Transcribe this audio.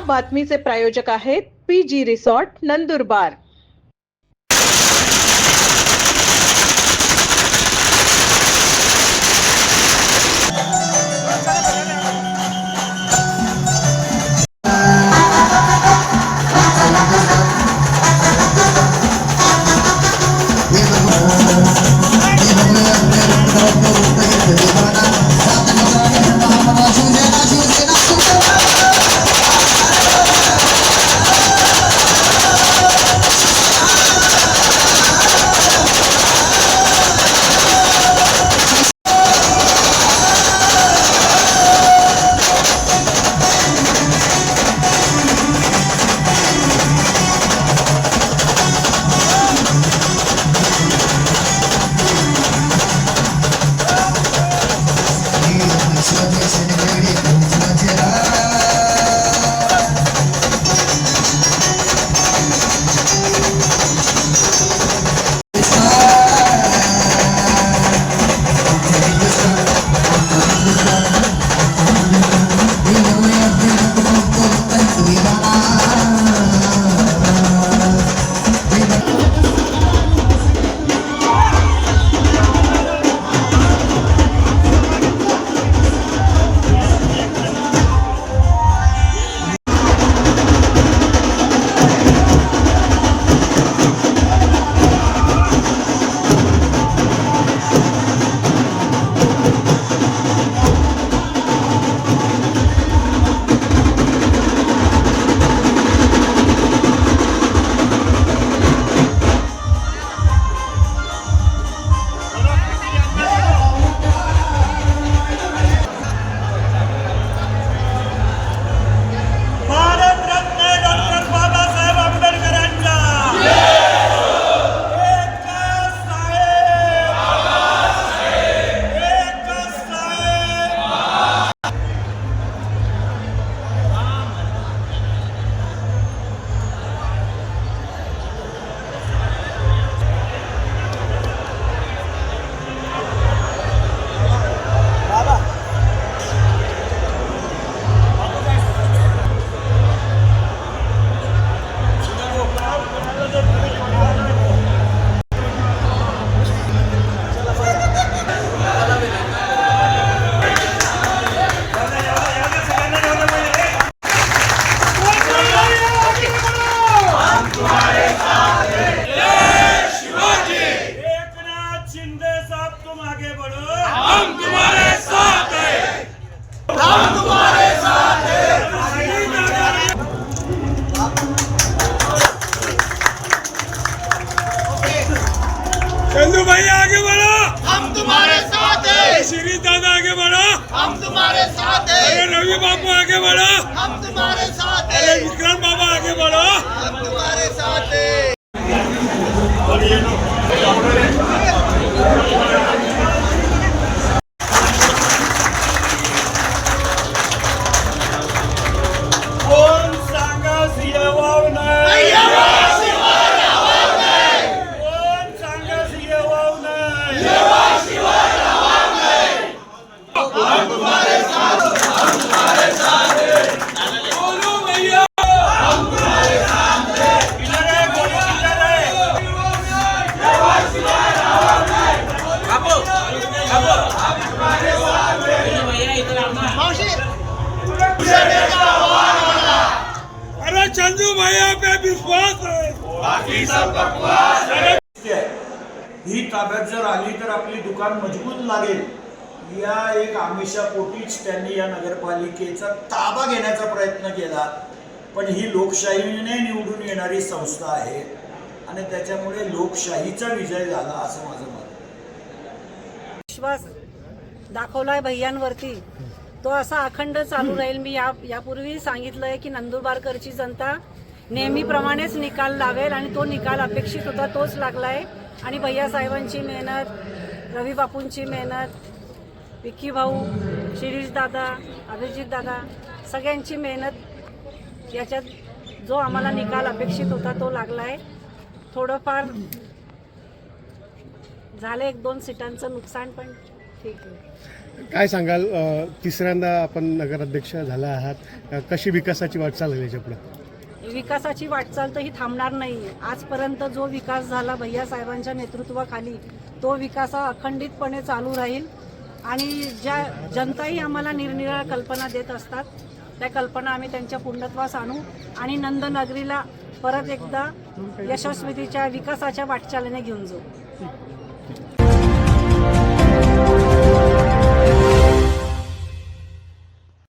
बातमीचे प्रायोजक आहेत PG resort Nandurbar. Chandu भाई आगे बढ़ो, हम तुम्हारे साथ हैं। श्री दादा आगे बढ़ो, हम तुम्हारे साथ हैं। अरे रवि बाबू आगे बढ़ो, हम तुम्हारे साथ हैं। अरे विक्रम बाबा आगे बढ़ो, हम तुम्हारे साथ हैं। कोण सांगा सिंहवाव नाही, कोण सांगा सिंहवाव नाही, हम तुम्हारे साथ हैं। बोलो भैया, हम तुम्हारे साथ हैं। किधर है बोलो, किधर है बाबू, बाबू, हम तुम्हारे साथ हैं। मौसी, अरे चंदू भैया पे विश्वास है, बाकी सब बकवास है। ही ताब्यात जर आली तर आपली दुकान मजबूत लागेल या एक आमिषापोटीच त्यांनी या नगरपालिकेचा ताबा घेण्याचा प्रयत्न केला। पण ही लोकशाहीने निवडून येणारी संस्था आहे आणि त्याच्यामुळे लोकशाहीचा विजय झाला असं माझं मत आहे। विश्वास दाखवलाय भैयांवरती तो असा अखंड चालू राहील। मी यापूर्वी सांगितलंय की नंदुरबारकरची जनता नेहमीप्रमाणेच निकाल लावेल आणि तो निकाल अपेक्षित होता तोच लागलाय। आणि भैया साहेबांची मेहनत, रवी बापूंची मेहनत, विक्की भाऊ, शिरीष दादा, अभिजित दादा सगळ्यांची मेहनत याच्यात जो आम्हाला निकाल अपेक्षित होता तो लागलाय। थोडंफार झालं 1-2 सीटांचं नुकसान पण ठीक आहे। काय सांगाल, तिसऱ्यांदा आपण नगराध्यक्ष झाला आहात, कशी विकासाची वाटचाल आहे याच्या पुढे? विकासाची वाटचाल तर ही थांबणार नाही. आजपर्यंत जो विकास झाला भैया साहेबांच्या नेतृत्वाखाली तो विकास हा अखंडितपणे चालू राहील. आणि ज्या जनताही आम्हाला निरनिराळ्या कल्पना देत असतात त्या कल्पना आम्ही त्यांच्या पूर्णत्वास आणू आणि नंदनगरीला परत एकदा यशस्वीतेच्या विकासाच्या वाटचालीने घेऊन जाऊ.